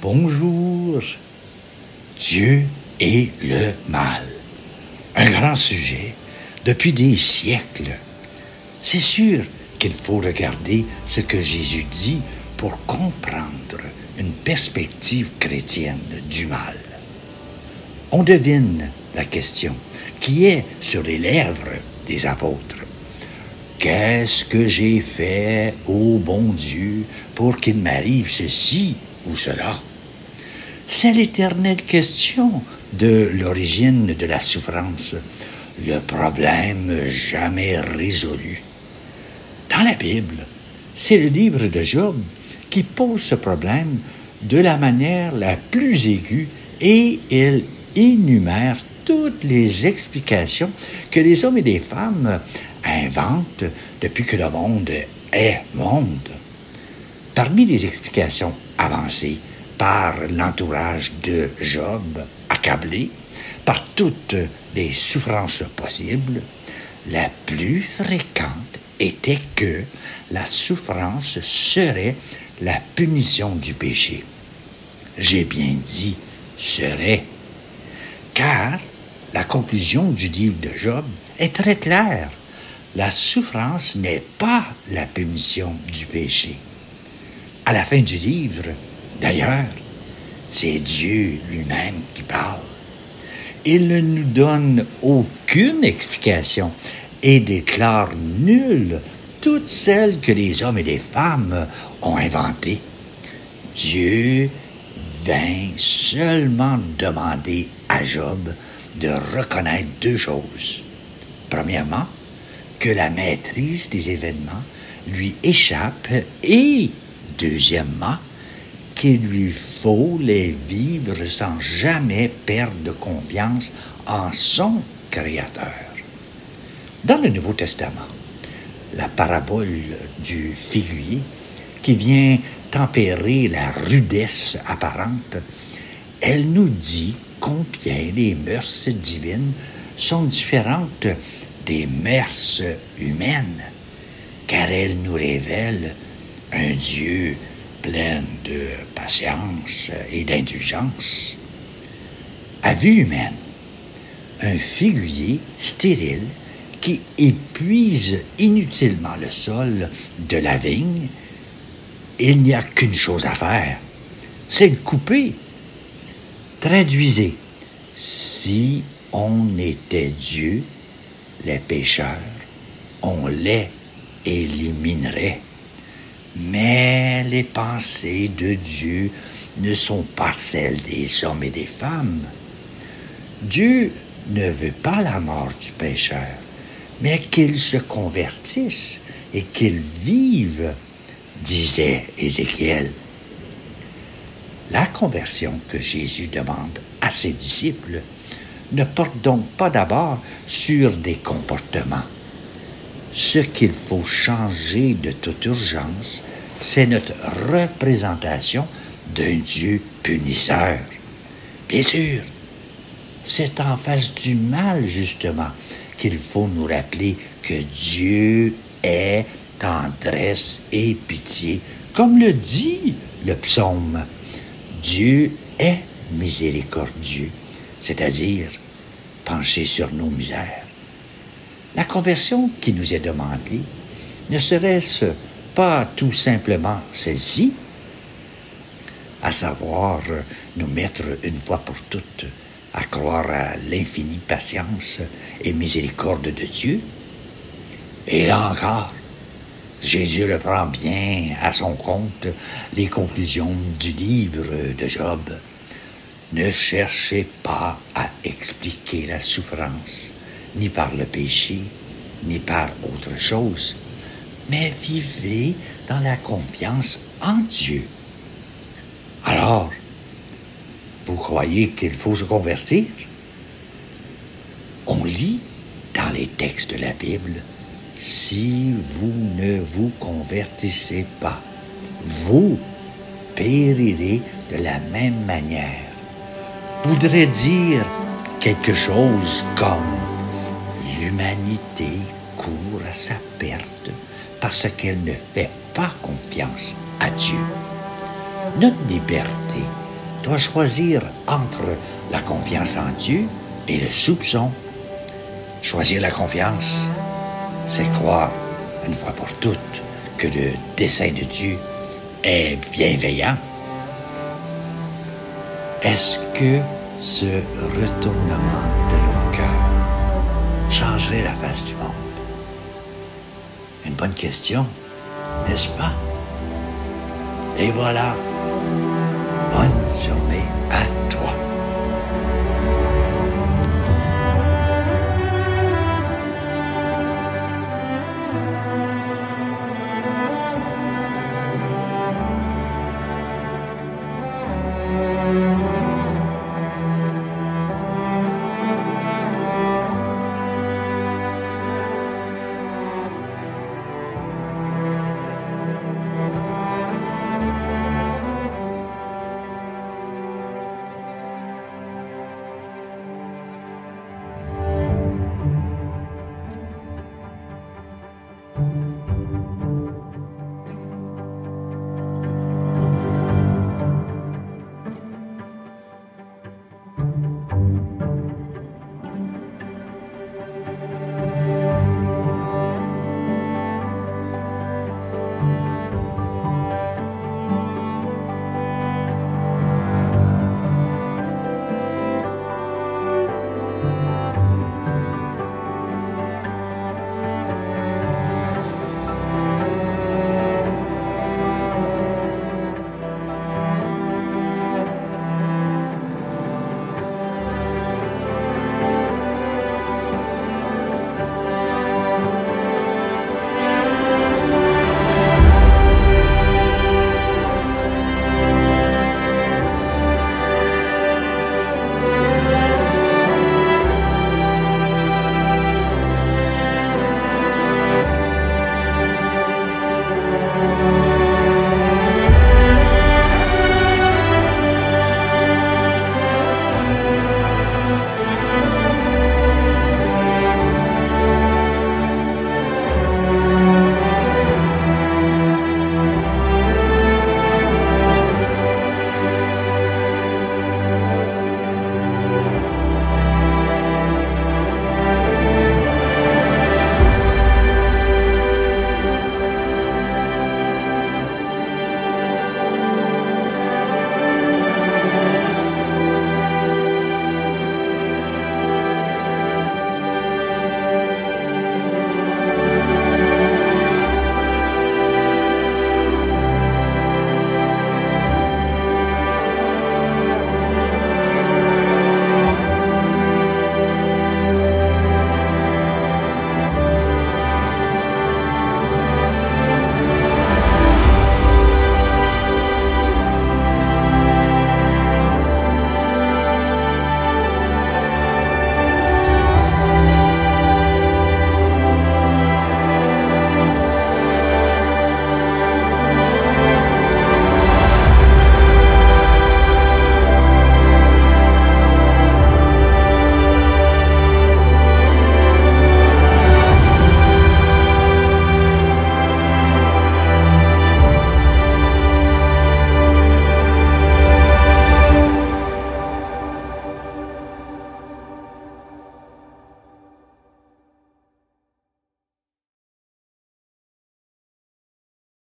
Bonjour. Dieu et le mal. Un grand sujet depuis des siècles. C'est sûr qu'il faut regarder ce que Jésus dit pour comprendre une perspective chrétienne du mal. On devine la question qui est sur les lèvres des apôtres. Qu'est-ce que j'ai fait, ô bon Dieu, pour qu'il m'arrive ceci ou cela? C'est l'éternelle question de l'origine de la souffrance, le problème jamais résolu. Dans la Bible, c'est le livre de Job qui pose ce problème de la manière la plus aiguë et il énumère toutes les explications que les hommes et les femmes inventent depuis que le monde est monde. Parmi les explications avancées par l'entourage de Job, accablé par toutes les souffrances possibles, la plus fréquente était que la souffrance serait la punition du péché. J'ai bien dit « serait », car la conclusion du livre de Job est très claire. La souffrance n'est pas la punition du péché. À la fin du livre, d'ailleurs, c'est Dieu lui-même qui parle. Il ne nous donne aucune explication et déclare nulles toutes celles que les hommes et les femmes ont inventées. Dieu vint seulement demander à Job de reconnaître deux choses. Premièrement, que la maîtrise des événements lui échappe et, deuxièmement, qu'il lui faut les vivre sans jamais perdre confiance en son Créateur. Dans le Nouveau Testament, la parabole du figuier qui vient tempérer la rudesse apparente, elle nous dit combien les mœurs divines sont différentes des mœurs humaines, car elle nous révèle un Dieu plein de patience et d'indulgence. À vue humaine, un figuier stérile qui épuise inutilement le sol de la vigne, il n'y a qu'une chose à faire, c'est le couper. Traduisez, si on était Dieu, les pécheurs, on les éliminerait. Mais les pensées de Dieu ne sont pas celles des hommes et des femmes. Dieu ne veut pas la mort du pécheur, mais qu'il se convertisse et qu'il vive, disait Ézéchiel. La conversion que Jésus demande à ses disciples ne porte donc pas d'abord sur des comportements. Ce qu'il faut changer de toute urgence, c'est notre représentation d'un Dieu punisseur. Bien sûr, c'est en face du mal, justement, qu'il faut nous rappeler que Dieu est tendresse et pitié, comme le dit le psaume. Dieu est miséricordieux, c'est-à-dire penché sur nos misères. La conversion qui nous est demandée ne serait-ce pas tout simplement celle-ci, à savoir nous mettre une fois pour toutes à croire à l'infinie patience et miséricorde de Dieu? Et là encore, Jésus reprend bien à son compte les conclusions du livre de Job. Ne cherchez pas à expliquer la souffrance, ni par le péché, ni par autre chose, mais vivez dans la confiance en Dieu. Alors, vous croyez qu'il faut se convertir? On lit dans les textes de la Bible, « Si vous ne vous convertissez pas, vous périrez de la même manière. » Voudrait dire quelque chose comme « L'humanité court à sa perte parce qu'elle ne fait pas confiance à Dieu. » Notre liberté doit choisir entre la confiance en Dieu et le soupçon. Choisir la confiance, c'est croire, une fois pour toutes, que le dessein de Dieu est bienveillant. Est-ce que ce retournement de nos cœurs changerait la face du monde? Une bonne question, n'est-ce pas? Et voilà, bonne journée à toi.